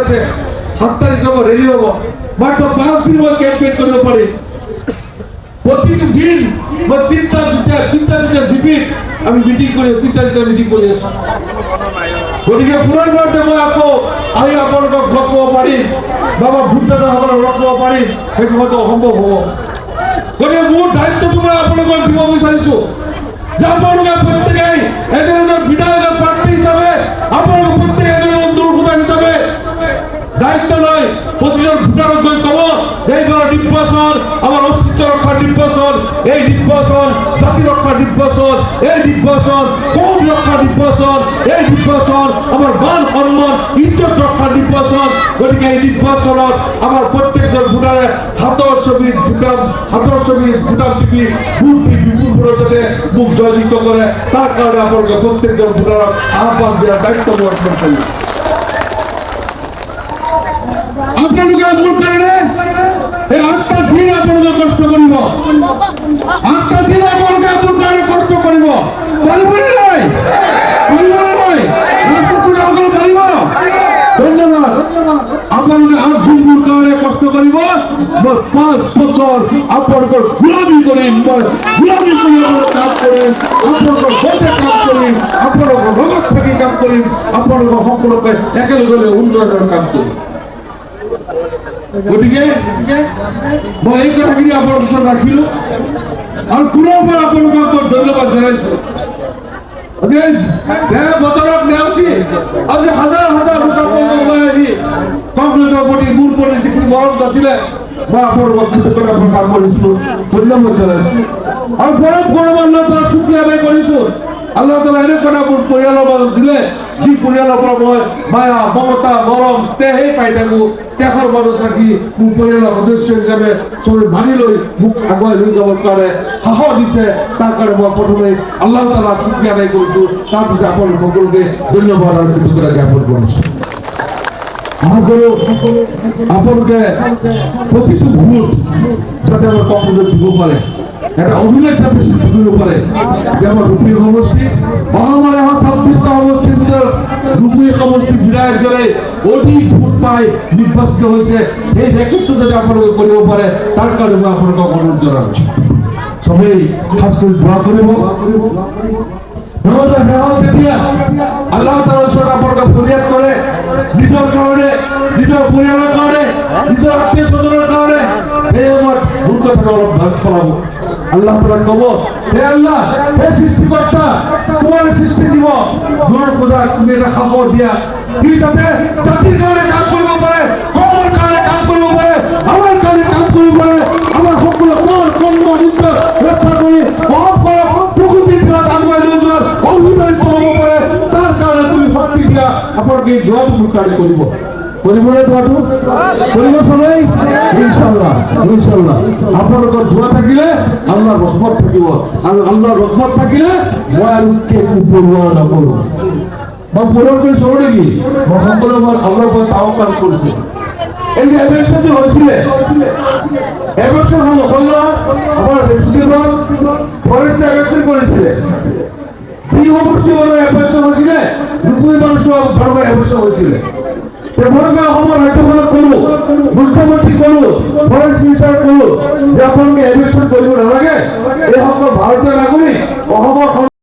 আছে 7 তারিখ হব রেডি হব মাত্র 5 দিন ওই ক্যাম্পেইন করতে পারি প্রতিদিন বা তিনটা জিপি আমি মিটিং করে 3 তারিখে মিটিং করে আসি গতিকে পুরান বর্ষে মই আকৌ আহি আপোনালোকক লগ পাব পাৰিম বাবা ভূটানসকলক লগ পাব পাৰিম সেইটো হয়তো অসম্ভৱ হ'ব গতিকে মোৰ দায়িত্বটো মই আপোনালোকক দিব বিচাৰিছোঁ যে আপোনালোকে প্ৰত্যেকেই এজন বিধায়ক প্ৰাৰ্থী হিচাপে আপোনালোক প্ৰত্যেকে এজন দুৰ্ঘটনা হিচাপে দায়িত্ব লয় প্রতিজন ভোটারক গৈ কব এইবাৰ নির্বাচন আমার অস্তিত্ব রক্ষা নির্বাচন এই নির্বাচন জাতি রক্ষা নির্বাচন এই নির্বাচন কৌম রক্ষা নির্বাচন এই নির্বাচন আমার মান সম্মান ইজ্জত রক্ষা নির্বাচন গতিকে এই নির্বাচনত আমার প্রত্যেকজন ভোটারে হাতৰ ছবি ভোটার টিপি ভোট দি বিপুল যাতে মুখ জয়যুক্ত করে তার কারণে আপনাকে প্রত্যেকজন ভোটারক আহ্বান দেওয়ার দায়িত্ব গ্রহণ করি আপনাদের মূল কারণে এই 8টা দিন আপনাদের কষ্ট করিব 8টা দিন আপনাদের কষ্ট করিব পারিবারিক নয় রাস্তা তুলে আপনারা পারিব ধন্যবাদ আপনাদের 8 দিন মূল কারণে কষ্ট করিব 5 বছর আপনাদের গুলামি করেন কাজ করেন আপনাদের ভোটে কাজ করেন আপনাদের নগদ থেকে কাজ করেন আপনাদের সকলকে একেলগে উন্নয়নের কাজ করেন গতিকে মই এই কথাখিনি আপোনাৰ ওচৰত ৰাখিলো আৰু পুনৰ পৰা আপোনালোকক ধন্যবাদ জনাইছো আজি বতৰত নেওচি আজি হাজাৰ লোক ওলাই আহি কংগ্ৰেছৰ প্ৰতি মোৰ প্ৰতি যিখিনি মৰম আছিলে মই আপোনালোকক কৃতজ্ঞতা প্ৰকাশ কৰিছো ধন্যবাদ জনাইছো আৰু পৰমান্নতাৰ শুক্ৰিয়া আদায় কৰিছো আল্লাহ তাআলা এনেকুৱা মোৰ পৰিয়ালৰ মাজত দিলে যি পৰিয়ালৰ পৰা মই মায়া মমতা মৰম স্নেহেই পাই থাকো তেখৰ মাজত থাকি মোৰ পৰিয়ালৰ সদস্য হিচাপে চবে মানি লৈ মোক আগুৱাই লৈ যাবৰ কাৰণে সাহস দিছে তাৰ কাৰণে মই প্ৰথমে আল্লাহ তাআলাক শুক্ৰিয়া আদায় কৰিছো তাৰপিছত আপোনালোক সকলোকে ধন্যবাদ আৰু কৃতজ্ঞতা জ্ঞাপন কৰিছো আপোনালোকে প্ৰতিটো ভোট যাতে আমাৰ কংগ্ৰেছত দিব পাৰে এটা অভিনয় যাতে সৃষ্টি কৰিব পাৰে যেমন রূপী সমষ্টি মহামারী 26টা সমষ্টির ভিতৰত রূপী সমষ্টি বিধায়কজনে অধিক ভোট পাই নিৰ্বাচিত হৈছে এই ৰেকৰ্ডটো যদি আপোনালোকে কৰিব পাৰে তাৰ কাৰণে মই আপোনালোকক অনুৰোধ জনাইছো সবেই খাস কৰি দোয়া কৰিব যেতিয়া আল্লাহ তাআলাৰ ওচৰত আপোনালোকে ফৰিয়াদ কৰে নিজৰ কাৰণে নিজৰ পৰিয়ালৰ কাৰণে নিজৰ আত্মীয় স্বজনৰ কাৰণে এই সময়ত ভোট কথা অলপ ভাগ পেলাব আল্লাহ তাআলা কব হে আল্লাহ হে সৃষ্টিকর্তা তোমার সৃষ্টি জীব নর খোদা তুমি এটা খবর দিয়া কি যাতে জাতির কারণে কাজ করব পারে কওমের কারণে কাজ করব পারে আমার কারণে কাজ করব পারে আমার সকল কর্ম নিত্য রক্ষা করে মহৎ করে প্রকৃতির বিরাট আগুয়াই লৈ যোৱাৰ অভিনয় কৰিব পারে তার কারণে তুমি শক্তি দিয়া আপনাকে দোয়া মুখারি করিব পরিবারের দোয়াটো করিব সবাই ইনশাআল্লাহ আপনাদের দোয়া থাকিলে আল্লাহর রহমত থাকিব আর আল্লাহর রহমত থাকিলে মই আর কে উপরওয়া নকৰো মই পূরণ কৰি সবৰে কি মই সকলো মই আল্লাহৰ পৰা তাওয়াক্কুল কৰিছো এই যে ইলেকশন হয়েছিল ইলেকশন হলো আমার সুদীর্ঘ ফরেস্ট ইলেকশন করেছিল তিন অবশ্যই হলো ইলেকশন হয়েছিল 90 মানুষ বড় ইলেকশন হয়েছিল মুখ্যমন্ত্রী করলো ফরেস্ট মিনিস্টার করলো যে আপনাকে ইলেকশন চলিব নালাগে এই সকল ভারতীয় নাগরিক